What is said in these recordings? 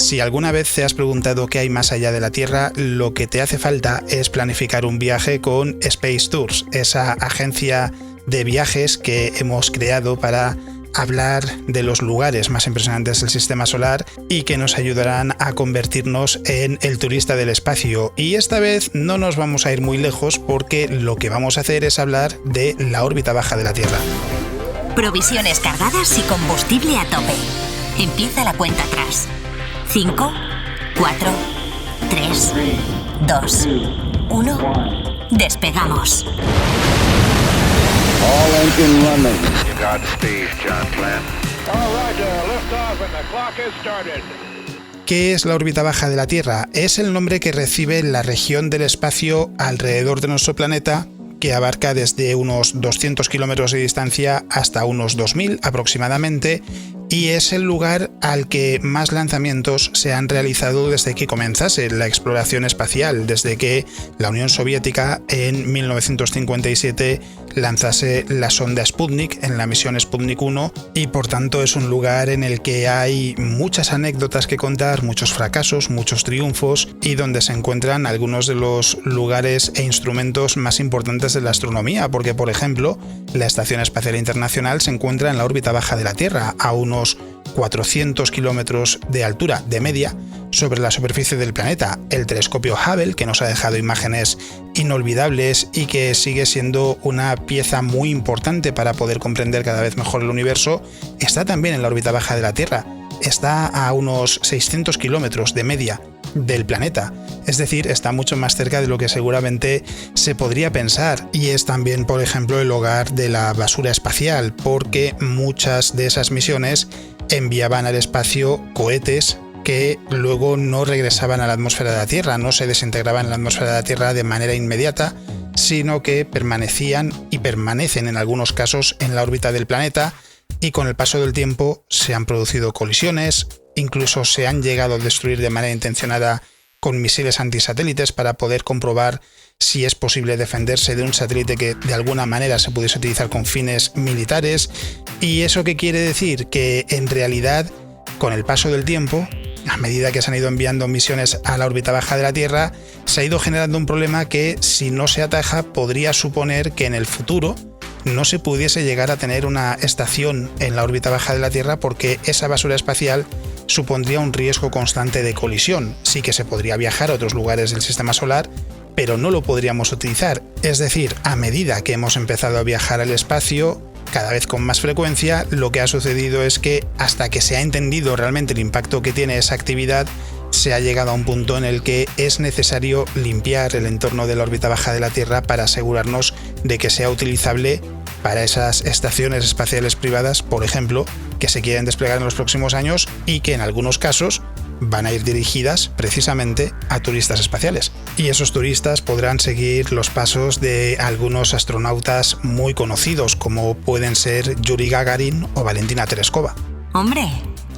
Si alguna vez te has preguntado qué hay más allá de la Tierra, lo que te hace falta es planificar un viaje con Space Tours, esa agencia de viajes que hemos creado para hablar de los lugares más impresionantes del sistema solar y que nos ayudarán a convertirnos en el turista del espacio. Y esta vez no nos vamos a ir muy lejos porque lo que vamos a hacer es hablar de la órbita baja de la Tierra. Provisiones cargadas y combustible a tope. Empieza la cuenta atrás. 5, 4, 3, 2, 1. Despegamos. All engine running. Godspeed, John Glenn. All right, lift off and the clock has started. ¿Qué es la órbita baja de la Tierra? Es el nombre que recibe la región del espacio alrededor de nuestro planeta, que abarca desde unos 200 kilómetros de distancia hasta unos 2000 aproximadamente, y es el lugar al que más lanzamientos se han realizado desde que comenzase la exploración espacial, desde que la Unión Soviética en 1957 lanzase la sonda Sputnik en la misión Sputnik 1, y por tanto es un lugar en el que hay muchas anécdotas que contar, muchos fracasos, muchos triunfos, y donde se encuentran algunos de los lugares e instrumentos más importantes de la astronomía, porque por ejemplo la Estación Espacial Internacional se encuentra en la órbita baja de la Tierra, a unos 400 kilómetros de altura de media sobre la superficie del planeta. El telescopio Hubble, que nos ha dejado imágenes inolvidables y que sigue siendo una pieza muy importante para poder comprender cada vez mejor el universo, está también en la órbita baja de la Tierra. Está a unos 600 kilómetros de media del planeta, es decir, está mucho más cerca de lo que seguramente se podría pensar, y es también, por ejemplo, el hogar de la basura espacial, porque muchas de esas misiones enviaban al espacio cohetes que luego no regresaban a la atmósfera de la Tierra, no se desintegraban en la atmósfera de la Tierra de manera inmediata, sino que permanecían y permanecen en algunos casos en la órbita del planeta, y con el paso del tiempo se han producido colisiones, incluso se han llegado a destruir de manera intencionada con misiles antisatélites para poder comprobar si es posible defenderse de un satélite que de alguna manera se pudiese utilizar con fines militares. ¿Y eso qué quiere decir? Que en realidad, con el paso del tiempo, a medida que se han ido enviando misiones a la órbita baja de la Tierra, se ha ido generando un problema que, si no se ataja, podría suponer que en el futuro no se pudiese llegar a tener una estación en la órbita baja de la Tierra, porque esa basura espacial supondría un riesgo constante de colisión. Sí que se podría viajar a otros lugares del sistema solar, pero no lo podríamos utilizar. Es decir, a medida que hemos empezado a viajar al espacio, cada vez con más frecuencia, lo que ha sucedido es que, hasta que se ha entendido realmente el impacto que tiene esa actividad, se ha llegado a un punto en el que es necesario limpiar el entorno de la órbita baja de la Tierra para asegurarnos de que sea utilizable para esas estaciones espaciales privadas, por ejemplo, que se quieren desplegar en los próximos años y que en algunos casos van a ir dirigidas precisamente a turistas espaciales. Y esos turistas podrán seguir los pasos de algunos astronautas muy conocidos, como pueden ser Yuri Gagarin o Valentina Tereskova. Hombre,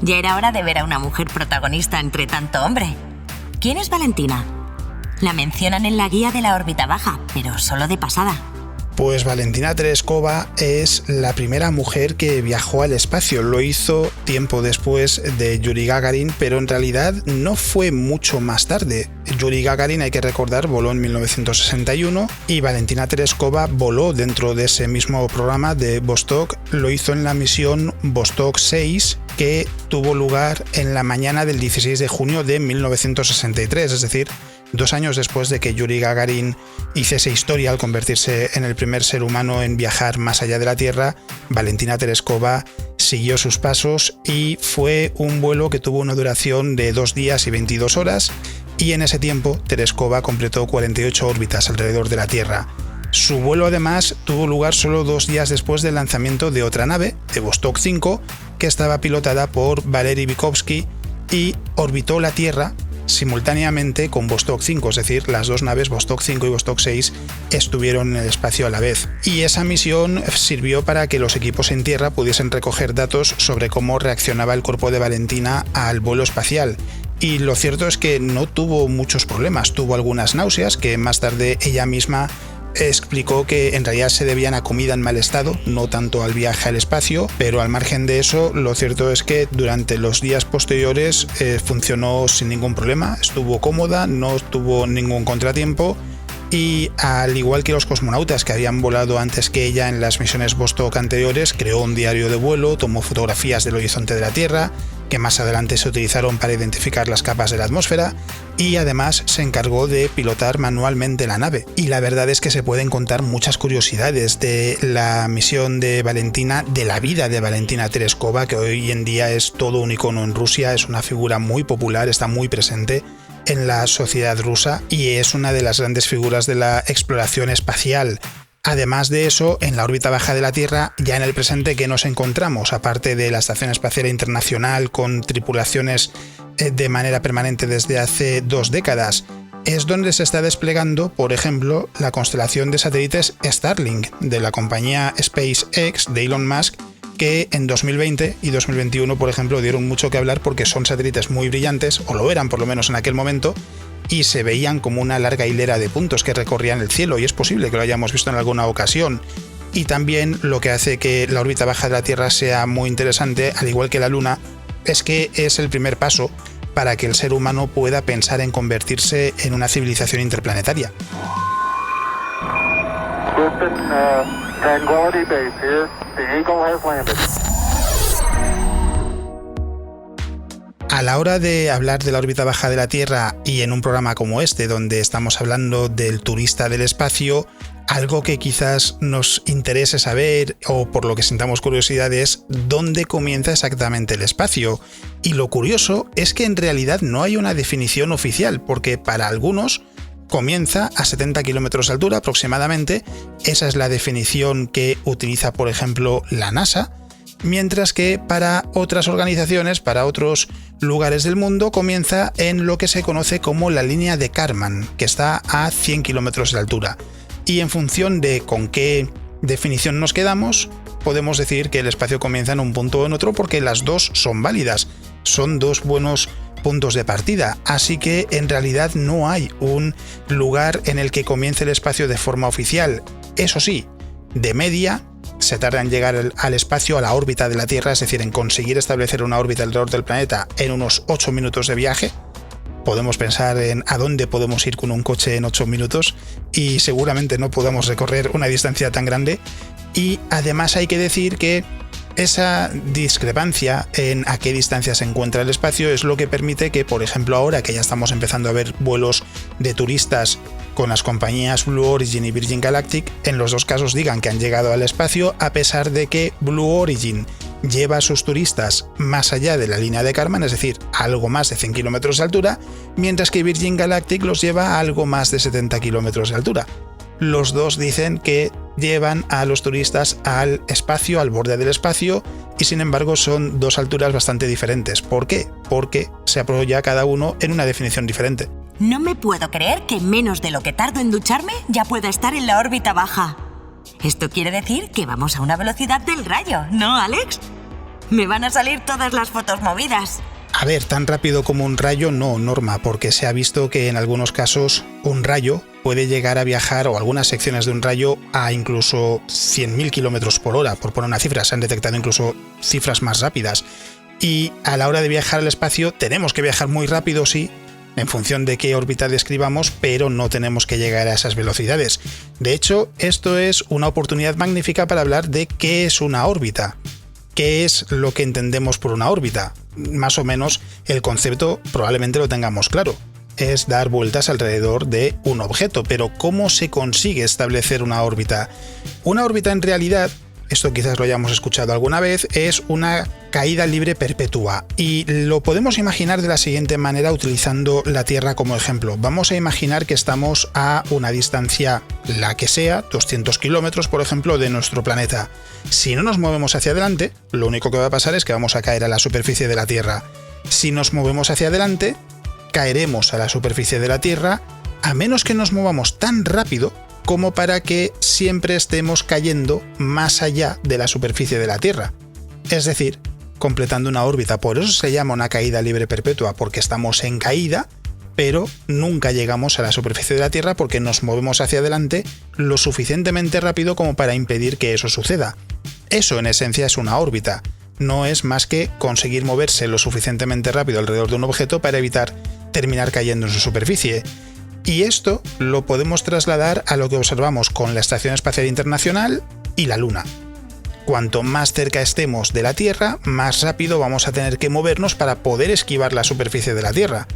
ya era hora de ver a una mujer protagonista entre tanto hombre. ¿Quién es Valentina? La mencionan en la guía de la órbita baja, pero solo de pasada. Pues Valentina Tereskova es la primera mujer que viajó al espacio. Lo hizo tiempo después de Yuri Gagarin, pero en realidad no fue mucho más tarde. Yuri Gagarin, hay que recordar, voló en 1961 y Valentina Tereskova voló dentro de ese mismo programa de Vostok. Lo hizo en la misión Vostok 6, que tuvo lugar en la mañana del 16 de junio de 1963, es decir, 2 años después de que Yuri Gagarin hiciese historia al convertirse en el primer ser humano en viajar más allá de la Tierra. Valentina Tereskova siguió sus pasos y fue un vuelo que tuvo una duración de 2 días y 22 horas, y en ese tiempo Tereskova completó 48 órbitas alrededor de la Tierra. Su vuelo además tuvo lugar solo 2 días después del lanzamiento de otra nave, de Vostok 5, que estaba pilotada por Valery Vygotsky y orbitó la Tierra simultáneamente con Vostok 5, es decir, las 2 naves Vostok 5 y Vostok 6 estuvieron en el espacio a la vez. Y esa misión sirvió para que los equipos en tierra pudiesen recoger datos sobre cómo reaccionaba el cuerpo de Valentina al vuelo espacial. Y lo cierto es que no tuvo muchos problemas, tuvo algunas náuseas que más tarde ella misma explicó que en realidad se debían a comida en mal estado, no tanto al viaje al espacio, pero al margen de eso, lo cierto es que durante los días posteriores funcionó sin ningún problema, estuvo cómoda, no tuvo ningún contratiempo. Y al igual que los cosmonautas que habían volado antes que ella en las misiones Vostok anteriores, creó un diario de vuelo, tomó fotografías del horizonte de la Tierra, que más adelante se utilizaron para identificar las capas de la atmósfera, y además se encargó de pilotar manualmente la nave. Y la verdad es que se pueden contar muchas curiosidades de la misión de Valentina, de la vida de Valentina Tereskova, que hoy en día es todo un icono en Rusia, es una figura muy popular, está muy presente en la sociedad rusa y es una de las grandes figuras de la exploración espacial. Además de eso, en la órbita baja de la Tierra, ya en el presente, ¿qué nos encontramos? Aparte de la Estación Espacial Internacional con tripulaciones de manera permanente desde hace 2 décadas, es donde se está desplegando, por ejemplo, la constelación de satélites Starlink de la compañía SpaceX de Elon Musk, que en 2020 y 2021, por ejemplo, dieron mucho que hablar porque son satélites muy brillantes, o lo eran por lo menos en aquel momento, y se veían como una larga hilera de puntos que recorrían el cielo, y es posible que lo hayamos visto en alguna ocasión. Y también lo que hace que la órbita baja de la Tierra sea muy interesante, al igual que la Luna, es que es el primer paso para que el ser humano pueda pensar en convertirse en una civilización interplanetaria. Tranquility Base here. The Eagle has landed. A la hora de hablar de la órbita baja de la Tierra y en un programa como este, donde estamos hablando del turista del espacio, algo que quizás nos interese saber o por lo que sintamos curiosidad es dónde comienza exactamente el espacio. Y lo curioso es que en realidad no hay una definición oficial, porque para algunos comienza a 70 kilómetros de altura aproximadamente, esa es la definición que utiliza por ejemplo la NASA, mientras que para otras organizaciones, para otros lugares del mundo, comienza en lo que se conoce como la línea de Kármán, que está a 100 kilómetros de altura. Y en función de con qué definición nos quedamos, podemos decir que el espacio comienza en un punto o en otro porque las dos son válidas, son dos buenos puntos de partida, así que en realidad no hay un lugar en el que comience el espacio de forma oficial. Eso sí, de media se tarda en llegar al espacio, a la órbita de la Tierra, es decir, en conseguir establecer una órbita alrededor del planeta en unos 8 minutos de viaje. Podemos pensar en a dónde podemos ir con un coche en 8 minutos y seguramente no podamos recorrer una distancia tan grande. Y además hay que decir que esa discrepancia en a qué distancia se encuentra el espacio es lo que permite que, por ejemplo, ahora que ya estamos empezando a ver vuelos de turistas con las compañías Blue Origin y Virgin Galactic, en los dos casos digan que han llegado al espacio, a pesar de que Blue Origin lleva a sus turistas más allá de la línea de Kármán, es decir, a algo más de 100 kilómetros de altura, mientras que Virgin Galactic los lleva a algo más de 70 kilómetros de altura. Los dos dicen que llevan a los turistas al espacio, al borde del espacio, y sin embargo son dos alturas bastante diferentes. ¿Por qué? Porque se apoya cada uno en una definición diferente. No me puedo creer que menos de lo que tardo en ducharme ya pueda estar en la órbita baja. Esto quiere decir que vamos a una velocidad del rayo, ¿no, Alex? Me van a salir todas las fotos movidas. A ver, tan rápido como un rayo no, Norma, porque se ha visto que en algunos casos un rayo puede llegar a viajar, o algunas secciones de un rayo, a incluso 100.000 kilómetros por hora, por poner una cifra. Se han detectado incluso cifras más rápidas. Y a la hora de viajar al espacio tenemos que viajar muy rápido, sí, en función de qué órbita describamos, pero no tenemos que llegar a esas velocidades. De hecho, esto es una oportunidad magnífica para hablar de qué es una órbita. ¿Qué es lo que entendemos por una órbita? Más o menos el concepto probablemente lo tengamos claro. Es dar vueltas alrededor de un objeto, pero ¿cómo se consigue establecer una órbita? Una órbita en realidad, esto quizás lo hayamos escuchado alguna vez, es una caída libre perpetua, y lo podemos imaginar de la siguiente manera utilizando la Tierra como ejemplo. Vamos a imaginar que estamos a una distancia, la que sea, 200 kilómetros por ejemplo, de nuestro planeta. Si no nos movemos hacia adelante, lo único que va a pasar es que vamos a caer a la superficie de la Tierra. Si nos movemos hacia adelante, caeremos a la superficie de la Tierra, a menos que nos movamos tan rápido como para que siempre estemos cayendo más allá de la superficie de la Tierra. Es decir, completando una órbita. Por eso se llama una caída libre perpetua, porque estamos en caída, pero nunca llegamos a la superficie de la Tierra porque nos movemos hacia adelante lo suficientemente rápido como para impedir que eso suceda. Eso en esencia es una órbita, no es más que conseguir moverse lo suficientemente rápido alrededor de un objeto para evitar terminar cayendo en su superficie. Y esto lo podemos trasladar a lo que observamos con la Estación Espacial Internacional y la Luna. Cuanto más cerca estemos de la Tierra, más rápido vamos a tener que movernos para poder esquivar la superficie de la Tierra.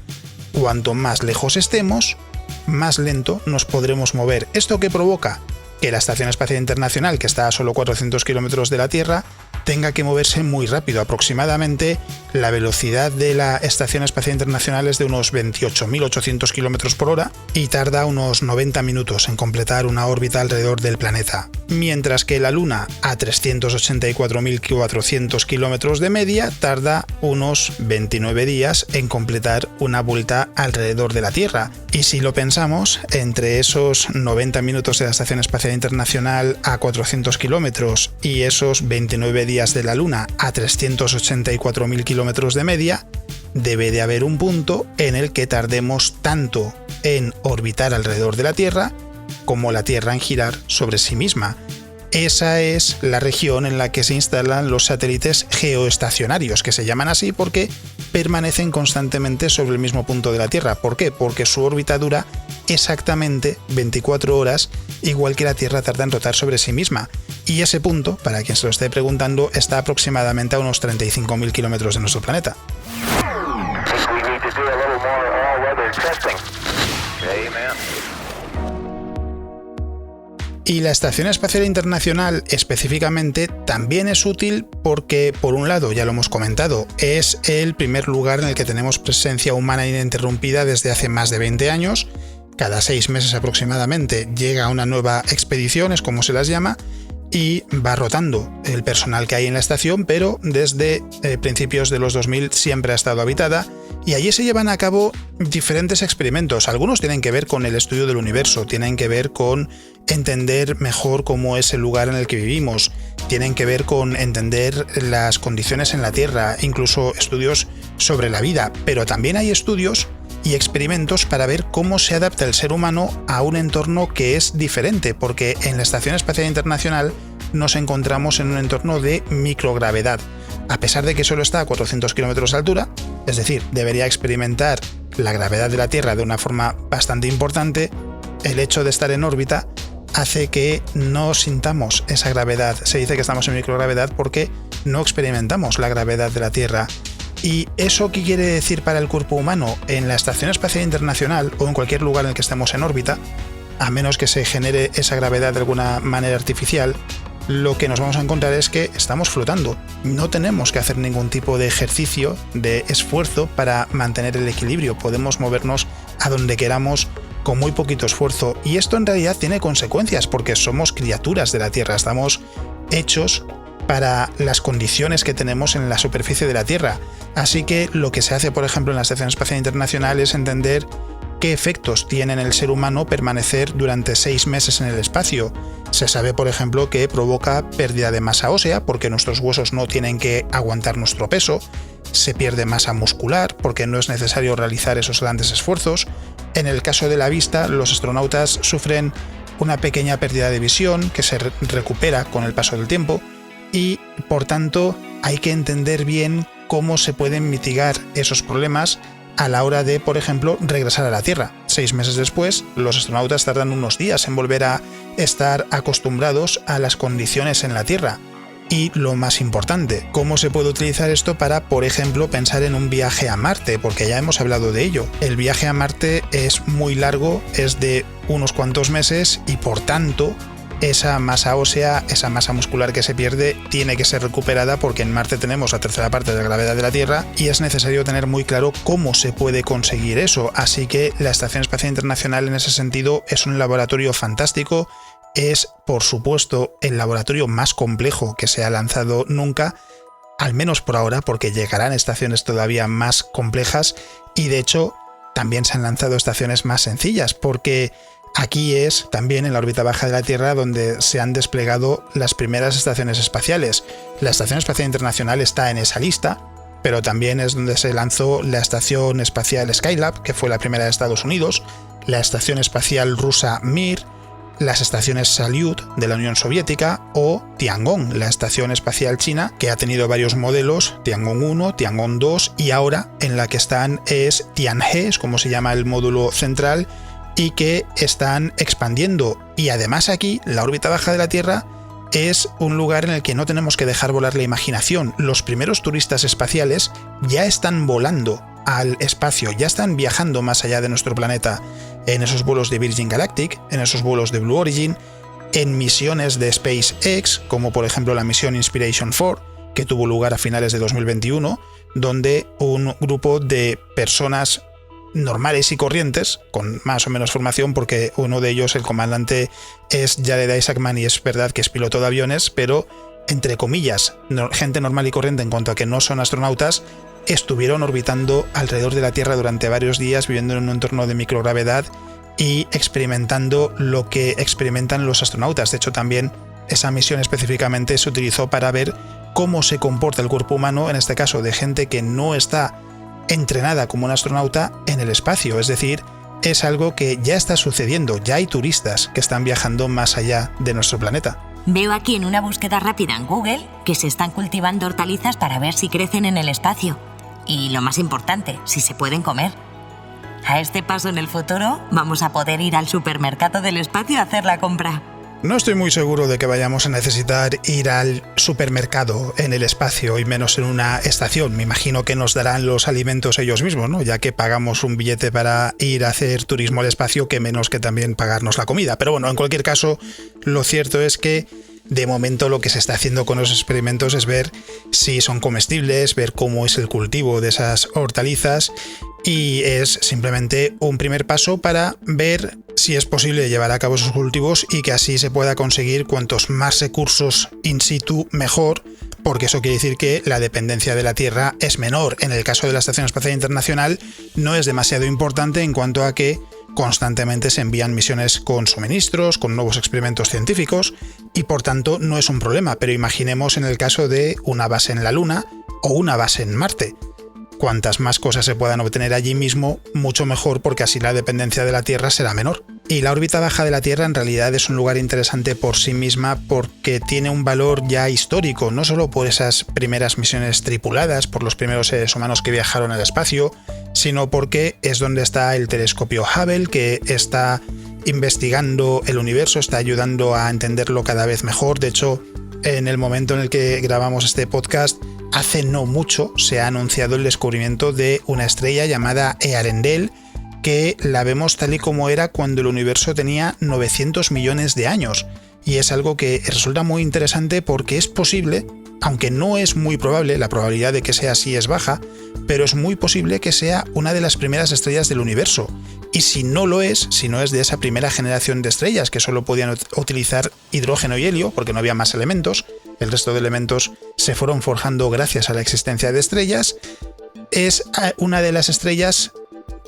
Cuanto más lejos estemos, más lento nos podremos mover. ¿Esto qué provoca? Que la Estación Espacial Internacional, que está a solo 400 kilómetros de la Tierra, tenga que moverse muy rápido. Aproximadamente la velocidad de la Estación Espacial Internacional es de unos 28.800 km por hora y tarda unos 90 minutos en completar una órbita alrededor del planeta. Mientras que la Luna, a 384.400 km de media, tarda unos 29 días en completar una vuelta alrededor de la Tierra. Y si lo pensamos, entre esos 90 minutos de la Estación Espacial Internacional a 400 kilómetros y esos 29 días de la Luna a 384.000 kilómetros de media, debe de haber un punto en el que tardemos tanto en orbitar alrededor de la Tierra como la Tierra en girar sobre sí misma. Esa es la región en la que se instalan los satélites geoestacionarios, que se llaman así porque permanecen constantemente sobre el mismo punto de la Tierra. ¿Por qué? Porque su órbita dura exactamente 24 horas, igual que la Tierra tarda en rotar sobre sí misma. Y ese punto, para quien se lo esté preguntando, está aproximadamente a unos 35.000 kilómetros de nuestro planeta. Y la Estación Espacial Internacional específicamente también es útil porque, por un lado, ya lo hemos comentado, es el primer lugar en el que tenemos presencia humana ininterrumpida desde hace más de 20 años. Cada 6 meses aproximadamente llega una nueva expedición, es como se las llama, y va rotando el personal que hay en la estación, pero desde principios de los 2000 siempre ha estado habitada. Y allí se llevan a cabo diferentes experimentos. Algunos tienen que ver con el estudio del universo, tienen que ver con entender mejor cómo es el lugar en el que vivimos, tienen que ver con entender las condiciones en la Tierra, incluso estudios sobre la vida. Pero también hay estudios y experimentos para ver cómo se adapta el ser humano a un entorno que es diferente, porque en la Estación Espacial Internacional nos encontramos en un entorno de microgravedad. A pesar de que solo está a 400 kilómetros de altura, es decir, debería experimentar la gravedad de la Tierra de una forma bastante importante, el hecho de estar en órbita hace que no sintamos esa gravedad. Se dice que estamos en microgravedad porque no experimentamos la gravedad de la Tierra. ¿Y eso qué quiere decir para el cuerpo humano? En la Estación Espacial Internacional o en cualquier lugar en el que estemos en órbita, a menos que se genere esa gravedad de alguna manera artificial, lo que nos vamos a encontrar es que estamos flotando. No tenemos que hacer ningún tipo de ejercicio, de esfuerzo para mantener el equilibrio. Podemos movernos a donde queramos con muy poquito esfuerzo. Y esto en realidad tiene consecuencias porque somos criaturas de la Tierra. Estamos hechos para las condiciones que tenemos en la superficie de la Tierra. Así que lo que se hace, por ejemplo, en la Estación Espacial Internacional es entender qué efectos tiene en el ser humano permanecer durante 6 meses en el espacio. Se sabe, por ejemplo, que provoca pérdida de masa ósea porque nuestros huesos no tienen que aguantar nuestro peso, se pierde masa muscular porque no es necesario realizar esos grandes esfuerzos. En el caso de la vista, los astronautas sufren una pequeña pérdida de visión que se recupera con el paso del tiempo y, por tanto, hay que entender bien cómo se pueden mitigar esos problemas a la hora de, por ejemplo, regresar a la Tierra. 6 meses después, los astronautas tardan unos días en volver a estar acostumbrados a las condiciones en la Tierra. Y lo más importante, ¿cómo se puede utilizar esto para, por ejemplo, pensar en un viaje a Marte? Porque ya hemos hablado de ello. El viaje a Marte es muy largo, es de unos cuantos meses y, por tanto, esa masa ósea, esa masa muscular que se pierde, tiene que ser recuperada porque en Marte tenemos la tercera parte de la gravedad de la Tierra y es necesario tener muy claro cómo se puede conseguir eso. Así que la Estación Espacial Internacional en ese sentido es un laboratorio fantástico, es por supuesto el laboratorio más complejo que se ha lanzado nunca, al menos por ahora, porque llegarán estaciones todavía más complejas y de hecho también se han lanzado estaciones más sencillas porque aquí es también en la órbita baja de la Tierra donde se han desplegado las primeras estaciones espaciales. La Estación Espacial Internacional está en esa lista, pero también es donde se lanzó la estación espacial Skylab, que fue la primera de Estados Unidos, la estación espacial rusa Mir, las estaciones Salyut de la Unión Soviética o Tiangong, la estación espacial china, que ha tenido varios modelos, Tiangong 1, Tiangong 2 y ahora en la que están es Tianhe, es como se llama el módulo central, y que están expandiendo. Y además aquí, la órbita baja de la Tierra es un lugar en el que no tenemos que dejar volar la imaginación. Los primeros turistas espaciales ya están volando al espacio, ya están viajando más allá de nuestro planeta en esos vuelos de Virgin Galactic, en esos vuelos de Blue Origin, en misiones de SpaceX, como por ejemplo la misión Inspiration 4, que tuvo lugar a finales de 2021, donde un grupo de personas normales y corrientes, con más o menos formación, porque uno de ellos, el comandante, es Jared Isaacman y es verdad que es piloto de aviones, pero entre comillas, gente normal y corriente en cuanto a que no son astronautas, estuvieron orbitando alrededor de la Tierra durante varios días, viviendo en un entorno de microgravedad y experimentando lo que experimentan los astronautas. De hecho, también esa misión específicamente se utilizó para ver cómo se comporta el cuerpo humano, en este caso de gente que no está entrenada como un astronauta en el espacio. Es decir, es algo que ya está sucediendo, ya hay turistas que están viajando más allá de nuestro planeta. Veo aquí en una búsqueda rápida en Google que se están cultivando hortalizas para ver si crecen en el espacio. Y lo más importante, si se pueden comer. A este paso en el futuro, vamos a poder ir al supermercado del espacio a hacer la compra. No estoy muy seguro de que vayamos a necesitar ir al supermercado en el espacio y menos en una estación. Me imagino que nos darán los alimentos ellos mismos, ¿no? Ya que pagamos un billete para ir a hacer turismo al espacio, que menos que también pagarnos la comida. Pero bueno, en cualquier caso, lo cierto es que de momento lo que se está haciendo con los experimentos es ver si son comestibles, ver cómo es el cultivo de esas hortalizas, y es simplemente un primer paso para ver si es posible llevar a cabo esos cultivos y que así se pueda conseguir cuantos más recursos in situ mejor, porque eso quiere decir que la dependencia de la Tierra es menor. En el caso de la Estación Espacial Internacional no es demasiado importante en cuanto a que constantemente se envían misiones con suministros, con nuevos experimentos científicos, y por tanto no es un problema. Pero imaginemos en el caso de una base en la Luna o una base en Marte. Cuantas más cosas se puedan obtener allí mismo, mucho mejor, porque así la dependencia de la Tierra será menor. Y la órbita baja de la Tierra en realidad es un lugar interesante por sí misma porque tiene un valor ya histórico, no solo por esas primeras misiones tripuladas, por los primeros seres humanos que viajaron al espacio, sino porque es donde está el telescopio Hubble, que está investigando el universo, está ayudando a entenderlo cada vez mejor. De hecho, en el momento en el que grabamos este podcast, hace no mucho se ha anunciado el descubrimiento de una estrella llamada Earendel, que la vemos tal y como era cuando el universo tenía 900 millones de años. Y es algo que resulta muy interesante porque es posible, aunque no es muy probable, la probabilidad de que sea así es baja, pero es muy posible que sea una de las primeras estrellas del universo. Y si no lo es, si no es de esa primera generación de estrellas que solo podían utilizar hidrógeno y helio porque no había más elementos, el resto de elementos se fueron forjando gracias a la existencia de estrellas, es una de las estrellas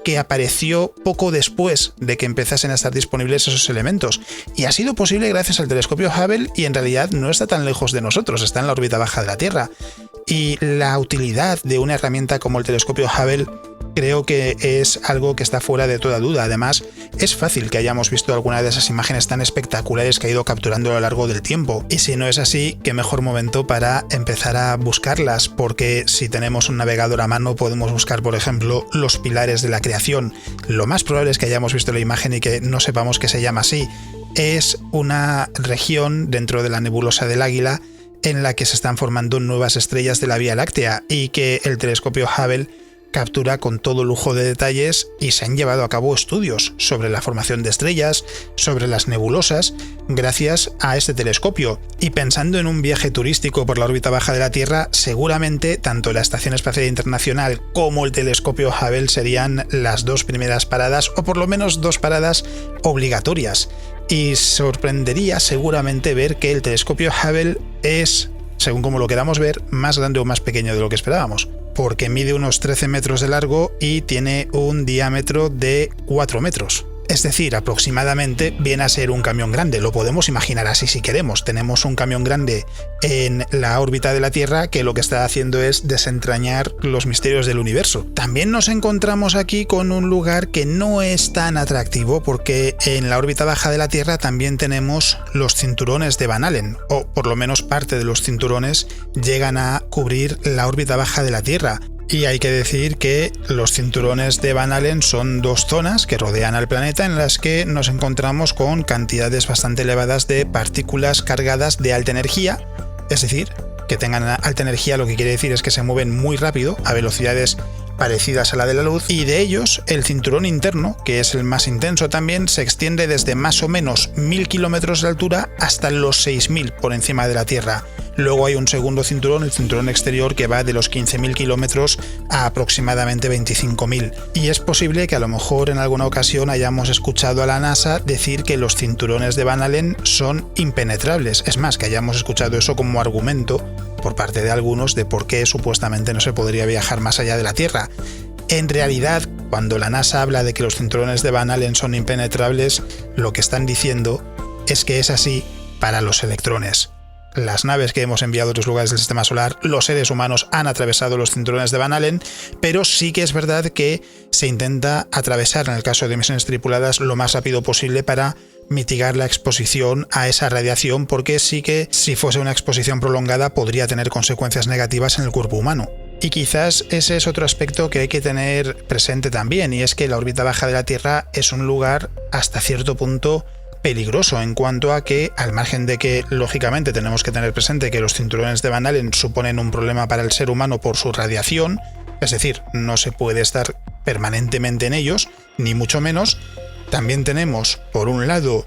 que apareció poco después de que empezasen a estar disponibles esos elementos. Y ha sido posible gracias al telescopio Hubble, y en realidad no está tan lejos de nosotros, está en la órbita baja de la Tierra. Y la utilidad de una herramienta como el telescopio Hubble creo que es algo que está fuera de toda duda. Además, es fácil que hayamos visto alguna de esas imágenes tan espectaculares que ha ido capturando a lo largo del tiempo. Y si no es así, qué mejor momento para empezar a buscarlas, porque si tenemos un navegador a mano podemos buscar, por ejemplo, los pilares de la creación. Lo más probable es que hayamos visto la imagen y que no sepamos que se llama así. Es una región dentro de la nebulosa del Águila en la que se están formando nuevas estrellas de la Vía Láctea y que el telescopio Hubble captura con todo lujo de detalles, y se han llevado a cabo estudios sobre la formación de estrellas, sobre las nebulosas, gracias a este telescopio. Y pensando en un viaje turístico por la órbita baja de la Tierra, seguramente tanto la Estación Espacial Internacional como el telescopio Hubble serían las dos primeras paradas, o por lo menos dos paradas obligatorias. Y sorprendería seguramente ver que el telescopio Hubble es, según como lo queramos ver, más grande o más pequeño de lo que esperábamos, porque mide unos 13 metros de largo y tiene un diámetro de 4 metros. Es decir, aproximadamente viene a ser un camión grande. Lo podemos imaginar así si queremos. Tenemos un camión grande en la órbita de la Tierra que lo que está haciendo es desentrañar los misterios del universo. También nos encontramos aquí con un lugar que no es tan atractivo porque en la órbita baja de la Tierra también tenemos los cinturones de Van Allen, o por lo menos parte de los cinturones llegan a cubrir la órbita baja de la Tierra. Y hay que decir que los cinturones de Van Allen son dos zonas que rodean al planeta en las que nos encontramos con cantidades bastante elevadas de partículas cargadas de alta energía, es decir, que tengan alta energía lo que quiere decir es que se mueven muy rápido a velocidades parecidas a la de la luz, y de ellos el cinturón interno, que es el más intenso también, se extiende desde más o menos 1000 kilómetros de altura hasta los 6000 por encima de la Tierra. Luego hay un segundo cinturón, el cinturón exterior, que va de los 15.000 kilómetros a aproximadamente 25.000. Y es posible que a lo mejor en alguna ocasión hayamos escuchado a la NASA decir que los cinturones de Van Allen son impenetrables. Es más, que hayamos escuchado eso como argumento por parte de algunos de por qué supuestamente no se podría viajar más allá de la Tierra. En realidad, cuando la NASA habla de que los cinturones de Van Allen son impenetrables, lo que están diciendo es que es así para los electrones. Las naves que hemos enviado a otros lugares del sistema solar, los seres humanos han atravesado los cinturones de Van Allen, pero sí que es verdad que se intenta atravesar, en el caso de misiones tripuladas, lo más rápido posible para mitigar la exposición a esa radiación, porque sí que si fuese una exposición prolongada podría tener consecuencias negativas en el cuerpo humano. Y quizás ese es otro aspecto que hay que tener presente también, y es que la órbita baja de la Tierra es un lugar hasta cierto punto peligroso en cuanto a que, al margen de que lógicamente tenemos que tener presente que los cinturones de Van Allen suponen un problema para el ser humano por su radiación, es decir, no se puede estar permanentemente en ellos, ni mucho menos. También tenemos, por un lado,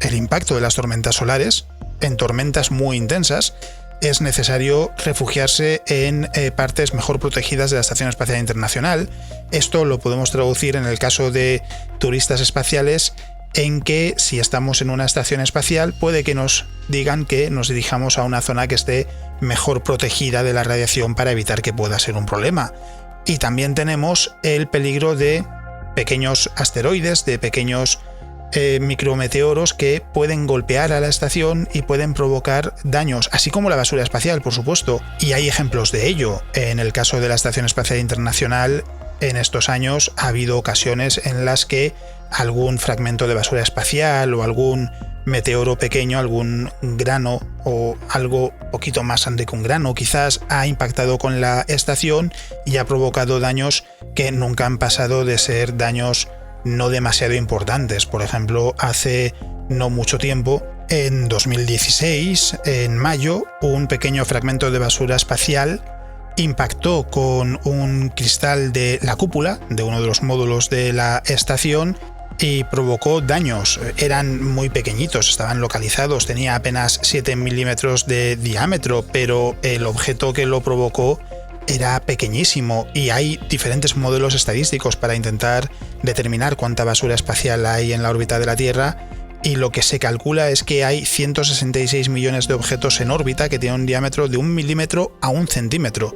el impacto de las tormentas solares. En tormentas muy intensas es necesario refugiarse en partes mejor protegidas de la Estación Espacial Internacional. Esto lo podemos traducir en el caso de turistas espaciales, en que si estamos en una estación espacial puede que nos digan que nos dirijamos a una zona que esté mejor protegida de la radiación para evitar que pueda ser un problema. Y también tenemos el peligro de pequeños asteroides, de pequeños micrometeoros que pueden golpear a la estación y pueden provocar daños, así como la basura espacial, por supuesto. Y hay ejemplos de ello. En el caso de la Estación Espacial Internacional, en estos años ha habido ocasiones en las que algún fragmento de basura espacial o algún meteoro pequeño, algún grano o algo poquito más grande que un grano, quizás ha impactado con la estación y ha provocado daños que nunca han pasado de ser daños no demasiado importantes. Por ejemplo, hace no mucho tiempo, en 2016, en mayo, un pequeño fragmento de basura espacial impactó con un cristal de la cúpula de uno de los módulos de la estación y provocó daños. Eran muy pequeñitos, estaban localizados, tenía apenas 7 milímetros de diámetro, pero el objeto que lo provocó era pequeñísimo, y hay diferentes modelos estadísticos para intentar determinar cuánta basura espacial hay en la órbita de la Tierra, y lo que se calcula es que hay 166 millones de objetos en órbita que tienen un diámetro de 1 milímetro a 1 centímetro.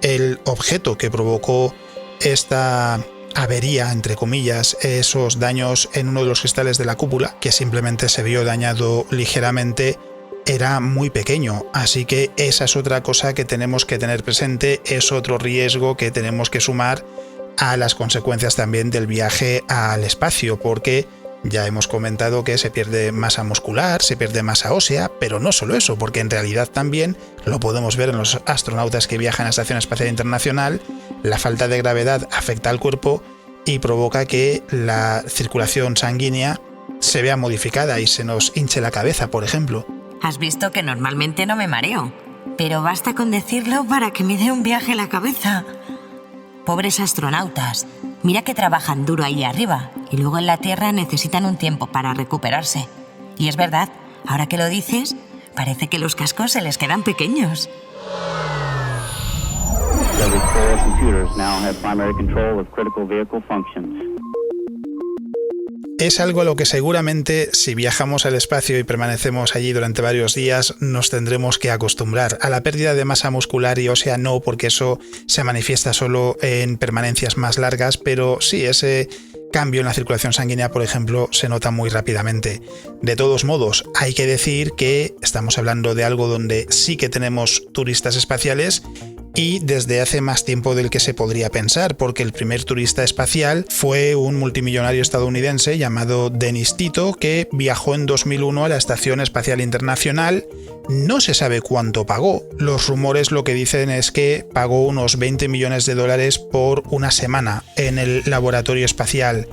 El objeto que provocó esta avería, entre comillas, esos daños en uno de los cristales de la cúpula, que simplemente se vio dañado ligeramente, era muy pequeño. Así que esa es otra cosa que tenemos que tener presente, es otro riesgo que tenemos que sumar a las consecuencias también del viaje al espacio, porque ya hemos comentado que se pierde masa muscular, se pierde masa ósea, pero no solo eso, porque en realidad también lo podemos ver en los astronautas que viajan a la Estación Espacial Internacional. La falta de gravedad afecta al cuerpo y provoca que la circulación sanguínea se vea modificada y se nos hinche la cabeza, por ejemplo. Has visto que normalmente no me mareo, pero basta con decirlo para que me dé un viaje a la cabeza. Pobres astronautas, mira que trabajan duro ahí arriba y luego en la Tierra necesitan un tiempo para recuperarse. Y es verdad, ahora que lo dices, parece que los cascos se les quedan pequeños. Discovery's core computers now have primary control of critical vehicle functions. Es algo a lo que seguramente, si viajamos al espacio y permanecemos allí durante varios días, nos tendremos que acostumbrar. A la pérdida de masa muscular y ósea no, porque eso se manifiesta solo en permanencias más largas, pero sí, ese cambio en la circulación sanguínea, por ejemplo, se nota muy rápidamente. De todos modos, hay que decir que estamos hablando de algo donde sí que tenemos turistas espaciales y desde hace más tiempo del que se podría pensar, porque el primer turista espacial fue un multimillonario estadounidense llamado Dennis Tito, que viajó en 2001 a la Estación Espacial Internacional. No se sabe cuánto pagó. Los rumores lo que dicen es que pagó unos $20 millones por una semana en el laboratorio espacial.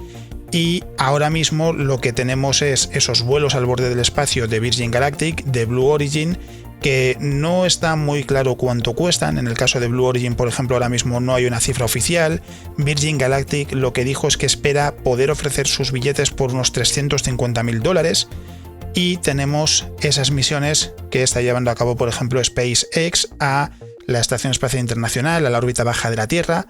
Y ahora mismo lo que tenemos es esos vuelos al borde del espacio de Virgin Galactic, de Blue Origin, que no está muy claro cuánto cuestan. En el caso de Blue Origin, por ejemplo, ahora mismo no hay una cifra oficial. Virgin Galactic lo que dijo es que espera poder ofrecer sus billetes por unos $350.000. Y tenemos esas misiones que está llevando a cabo, por ejemplo, SpaceX a la Estación Espacial Internacional, a la órbita baja de la Tierra,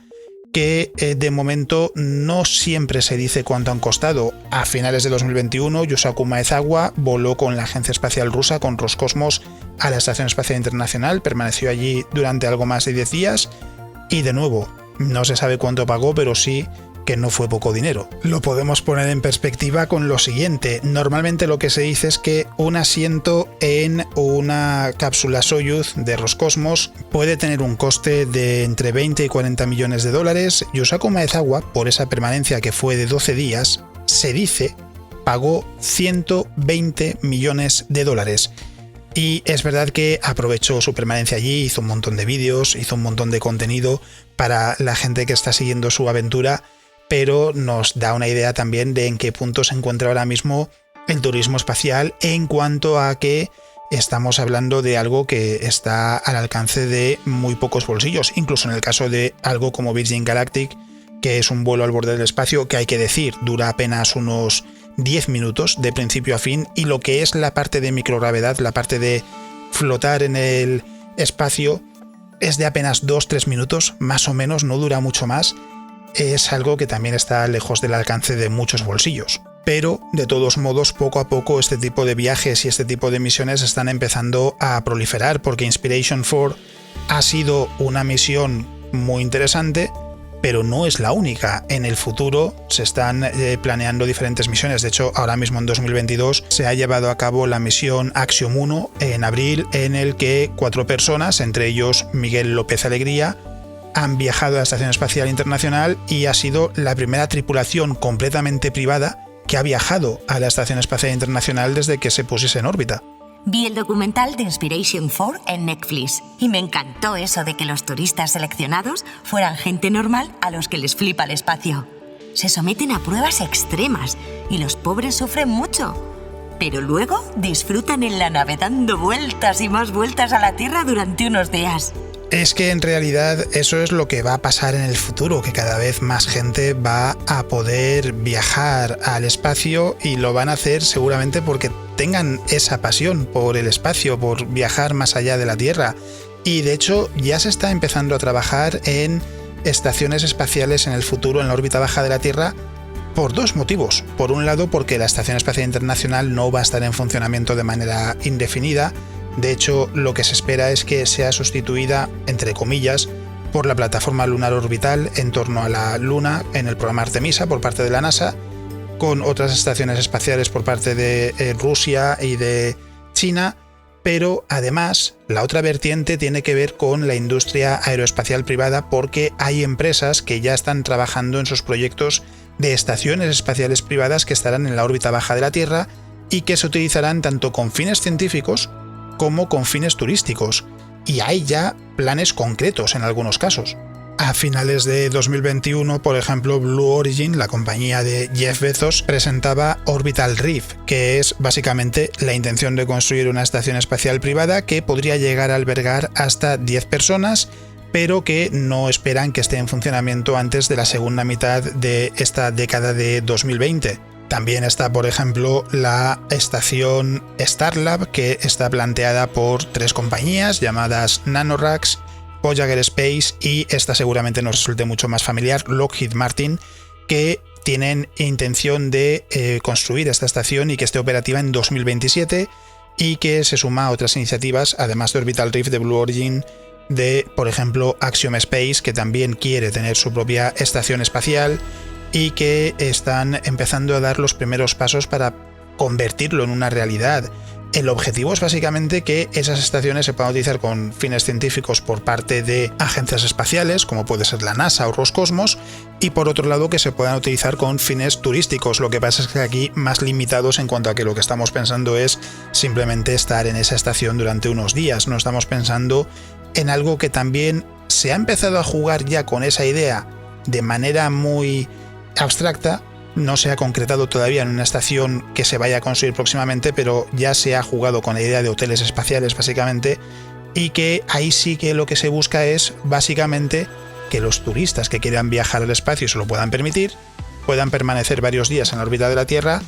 que de momento no siempre se dice cuánto han costado. A finales de 2021, Yusaku Maezawa voló con la agencia espacial rusa, con Roscosmos, a la Estación Espacial Internacional, permaneció allí durante algo más de 10 días y de nuevo, no se sabe cuánto pagó, pero sí que no fue poco dinero. Lo podemos poner en perspectiva con lo siguiente. Normalmente lo que se dice es que un asiento en una cápsula Soyuz de Roscosmos puede tener un coste de entre 20 y 40 millones de dólares. Yusaku Maezawa, por esa permanencia que fue de 12 días, se dice, pagó 120 millones de dólares. Y es verdad que aprovechó su permanencia allí, hizo un montón de vídeos, hizo un montón de contenido para la gente que está siguiendo su aventura, pero nos da una idea también de en qué punto se encuentra ahora mismo el turismo espacial en cuanto a que estamos hablando de algo que está al alcance de muy pocos bolsillos, incluso en el caso de algo como Virgin Galactic, que es un vuelo al borde del espacio que hay que decir, dura apenas unos 10 minutos de principio a fin, y lo que es la parte de microgravedad, la parte de flotar en el espacio, es de apenas 2-3 minutos, más o menos, no dura mucho más. Es algo que también está lejos del alcance de muchos bolsillos. Pero, de todos modos, poco a poco este tipo de viajes y este tipo de misiones están empezando a proliferar, porque Inspiration 4 ha sido una misión muy interesante, pero no es la única. En el futuro se están planeando diferentes misiones. De hecho, ahora mismo en 2022 se ha llevado a cabo la misión Axiom 1 en abril, en el que 4 personas, entre ellos Miguel López Alegría, han viajado a la Estación Espacial Internacional y ha sido la primera tripulación completamente privada que ha viajado a la Estación Espacial Internacional desde que se pusiese en órbita. Vi el documental de Inspiration 4 en Netflix y me encantó eso de que los turistas seleccionados fueran gente normal a los que les flipa el espacio. Se someten a pruebas extremas y los pobres sufren mucho, pero luego disfrutan en la nave dando vueltas y más vueltas a la Tierra durante unos días. Es que en realidad eso es lo que va a pasar en el futuro, que cada vez más gente va a poder viajar al espacio y lo van a hacer seguramente porque tengan esa pasión por el espacio, por viajar más allá de la Tierra. Y de hecho ya se está empezando a trabajar en estaciones espaciales en el futuro en la órbita baja de la Tierra por 2 motivos. Por un lado, porque la Estación Espacial Internacional no va a estar en funcionamiento de manera indefinida. De hecho, lo que se espera es que sea sustituida, entre comillas, por la plataforma lunar orbital en torno a la Luna en el programa Artemisa por parte de la NASA, con otras estaciones espaciales por parte de Rusia y de China, pero además la otra vertiente tiene que ver con la industria aeroespacial privada, porque hay empresas que ya están trabajando en sus proyectos de estaciones espaciales privadas que estarán en la órbita baja de la Tierra y que se utilizarán tanto con fines científicos como con fines turísticos, y hay ya planes concretos en algunos casos. A finales de 2021, por ejemplo, Blue Origin, la compañía de Jeff Bezos, presentaba Orbital Reef, que es básicamente la intención de construir una estación espacial privada que podría llegar a albergar hasta 10 personas, pero que no esperan que esté en funcionamiento antes de la segunda mitad de esta década de 2020. También está, por ejemplo, la estación Starlab, que está planteada por 3 compañías llamadas NanoRacks, Voyager Space y esta seguramente nos resulte mucho más familiar, Lockheed Martin, que tienen intención de construir esta estación y que esté operativa en 2027, y que se suma a otras iniciativas, además de Orbital Reef, de Blue Origin, de, por ejemplo, Axiom Space, que también quiere tener su propia estación espacial, y que están empezando a dar los primeros pasos para convertirlo en una realidad. El objetivo es básicamente que esas estaciones se puedan utilizar con fines científicos por parte de agencias espaciales, como puede ser la NASA o Roscosmos, y por otro lado que se puedan utilizar con fines turísticos. Lo que pasa es que aquí más limitados en cuanto a que lo que estamos pensando es simplemente estar en esa estación durante unos días. No estamos pensando en algo que también se ha empezado a jugar ya con esa idea de manera muy abstracta. No se ha concretado todavía en una estación que se vaya a construir próximamente, pero ya se ha jugado con la idea de hoteles espaciales básicamente, y que ahí sí que lo que se busca es básicamente que los turistas que quieran viajar al espacio y se lo puedan permitir, puedan permanecer varios días en la órbita de la Tierra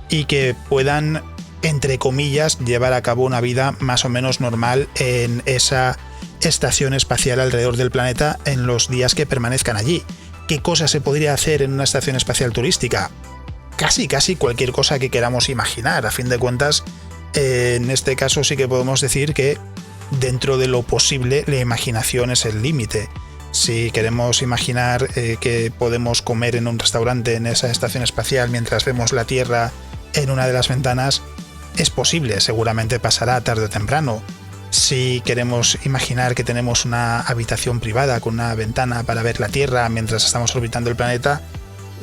y que puedan, entre comillas, llevar a cabo una vida más o menos normal en esa estación espacial alrededor del planeta en los días que permanezcan allí. ¿Qué cosas se podría hacer en una estación espacial turística? Casi cualquier cosa que queramos imaginar. A fin de cuentas, en este caso sí que podemos decir que dentro de lo posible la imaginación es el límite. Si queremos imaginar que podemos comer en un restaurante en esa estación espacial mientras vemos la Tierra en una de las ventanas, es posible, seguramente pasará tarde o temprano. Si queremos imaginar que tenemos una habitación privada con una ventana para ver la Tierra mientras estamos orbitando el planeta,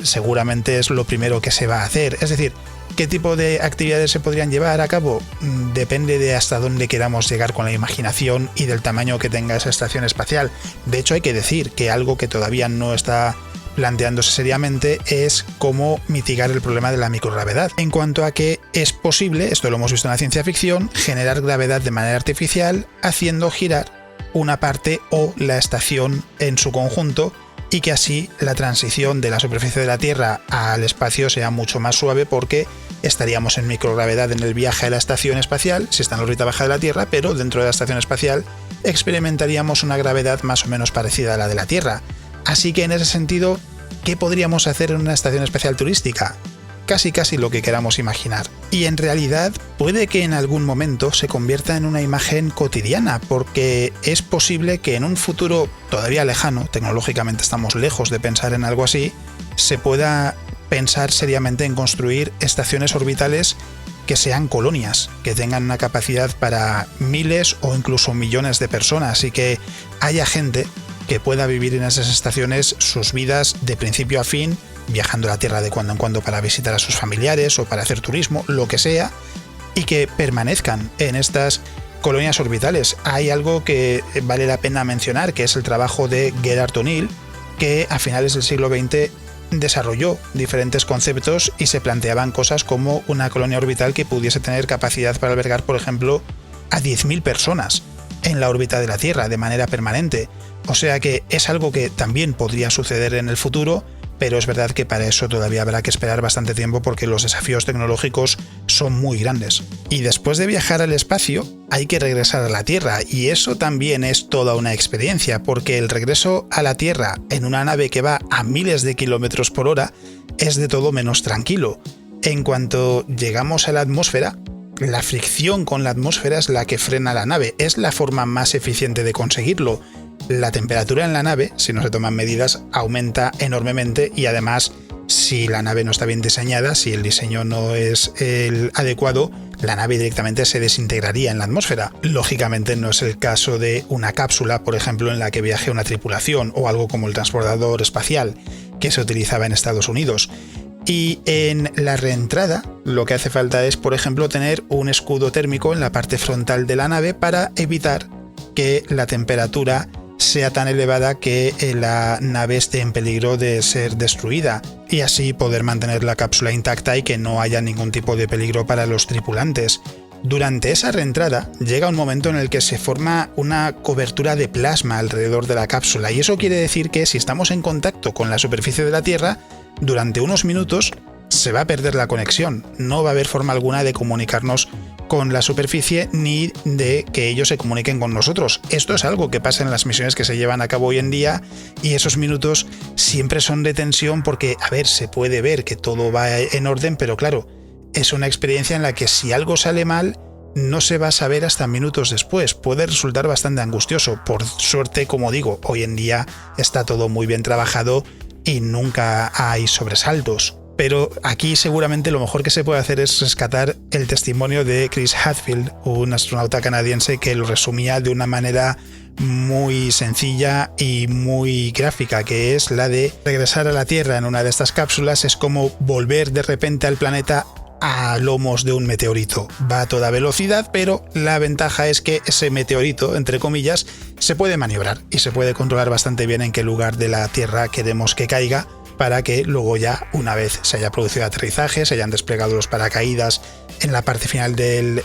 seguramente es lo primero que se va a hacer. Es decir, ¿qué tipo de actividades se podrían llevar a cabo? Depende de hasta dónde queramos llegar con la imaginación y del tamaño que tenga esa estación espacial. De hecho, hay que decir que algo que todavía no está planteándose seriamente es cómo mitigar el problema de la microgravedad. En cuanto a que es posible, esto lo hemos visto en la ciencia ficción, generar gravedad de manera artificial haciendo girar una parte o la estación en su conjunto, y que así la transición de la superficie de la Tierra al espacio sea mucho más suave, porque estaríamos en microgravedad en el viaje a la estación espacial, si está en la órbita baja de la Tierra, pero dentro de la estación espacial experimentaríamos una gravedad más o menos parecida a la de la Tierra. Así que en ese sentido, ¿qué podríamos hacer en una estación espacial turística? Casi lo que queramos imaginar. Y en realidad puede que en algún momento se convierta en una imagen cotidiana, porque es posible que en un futuro todavía lejano, tecnológicamente estamos lejos de pensar en algo así, se pueda pensar seriamente en construir estaciones orbitales que sean colonias, que tengan una capacidad para miles o incluso millones de personas, y que haya gente que pueda vivir en esas estaciones sus vidas de principio a fin, viajando a la Tierra de cuando en cuando para visitar a sus familiares o para hacer turismo, lo que sea, y que permanezcan en estas colonias orbitales. Hay algo que vale la pena mencionar, que es el trabajo de Gerard O'Neill, que a finales del siglo XX desarrolló diferentes conceptos y se planteaban cosas como una colonia orbital que pudiese tener capacidad para albergar, por ejemplo, a 10.000 personas en la órbita de la Tierra de manera permanente. O sea que es algo que también podría suceder en el futuro, pero es verdad que para eso todavía habrá que esperar bastante tiempo, porque los desafíos tecnológicos son muy grandes. Y después de viajar al espacio, hay que regresar a la Tierra, y eso también es toda una experiencia, porque el regreso a la Tierra en una nave que va a miles de kilómetros por hora es de todo menos tranquilo. En cuanto llegamos a la atmósfera, la fricción con la atmósfera es la que frena la nave, es la forma más eficiente de conseguirlo. La temperatura en la nave, si no se toman medidas, aumenta enormemente, y además, si la nave no está bien diseñada, si el diseño no es el adecuado, la nave directamente se desintegraría en la atmósfera. Lógicamente no es el caso de una cápsula, por ejemplo, en la que viaje una tripulación, o algo como el transbordador espacial que se utilizaba en Estados Unidos. Y en la reentrada, lo que hace falta es, por ejemplo, tener un escudo térmico en la parte frontal de la nave para evitar que la temperatura sea tan elevada que la nave esté en peligro de ser destruida, y así poder mantener la cápsula intacta y que no haya ningún tipo de peligro para los tripulantes. Durante esa reentrada llega un momento en el que se forma una cobertura de plasma alrededor de la cápsula, y eso quiere decir que si estamos en contacto con la superficie de la Tierra, durante unos minutos se va a perder la conexión, no va a haber forma alguna de comunicarnos con la superficie ni de que ellos se comuniquen con nosotros. Esto es algo que pasa en las misiones que se llevan a cabo hoy en día, y esos minutos siempre son de tensión porque, a ver, se puede ver que todo va en orden, pero claro, es una experiencia en la que si algo sale mal, no se va a saber hasta minutos después. Puede resultar bastante angustioso. Por suerte, como digo, hoy en día está todo muy bien trabajado y nunca hay sobresaltos. Pero aquí seguramente lo mejor que se puede hacer es rescatar el testimonio de Chris Hadfield, un astronauta canadiense que lo resumía de una manera muy sencilla y muy gráfica, que es la de regresar a la Tierra en una de estas cápsulas es como volver de repente al planeta a lomos de un meteorito. Va a toda velocidad, pero la ventaja es que ese meteorito, entre comillas, se puede maniobrar y se puede controlar bastante bien en qué lugar de la Tierra queremos que caiga, para que luego ya, una vez se haya producido aterrizaje, se hayan desplegado los paracaídas en la parte final del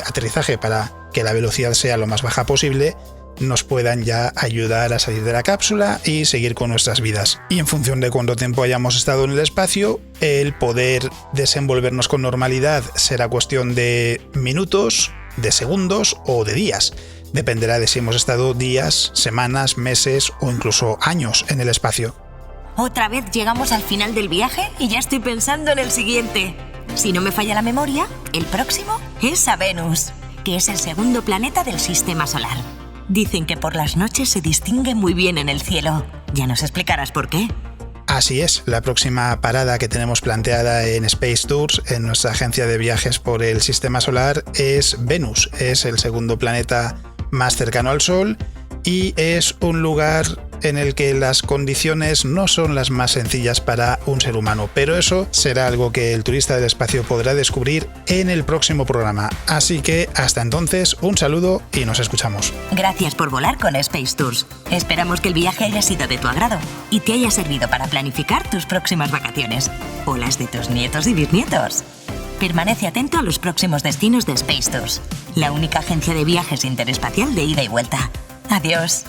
aterrizaje para que la velocidad sea lo más baja posible, nos puedan ya ayudar a salir de la cápsula y seguir con nuestras vidas. Y en función de cuánto tiempo hayamos estado en el espacio, el poder desenvolvernos con normalidad será cuestión de minutos, de segundos o de días. Dependerá de si hemos estado días, semanas, meses o incluso años en el espacio. Otra vez llegamos al final del viaje y ya estoy pensando en el siguiente. Si no me falla la memoria, el próximo es a Venus, que es el segundo planeta del sistema solar. Dicen que por las noches se distingue muy bien en el cielo. Ya nos explicarás por qué. Así es, la próxima parada que tenemos planteada en Space Tours, en nuestra agencia de viajes por el sistema solar, es Venus. Es el segundo planeta más cercano al Sol y es un lugar en el que las condiciones no son las más sencillas para un ser humano, pero eso será algo que el turista del espacio podrá descubrir en el próximo programa. Así que hasta entonces, un saludo y nos escuchamos. Gracias por volar con Space Tours. Esperamos que el viaje haya sido de tu agrado y te haya servido para planificar tus próximas vacaciones o las de tus nietos y bisnietos. Permanece atento a los próximos destinos de Space Tours, la única agencia de viajes interespacial de ida y vuelta. Adiós.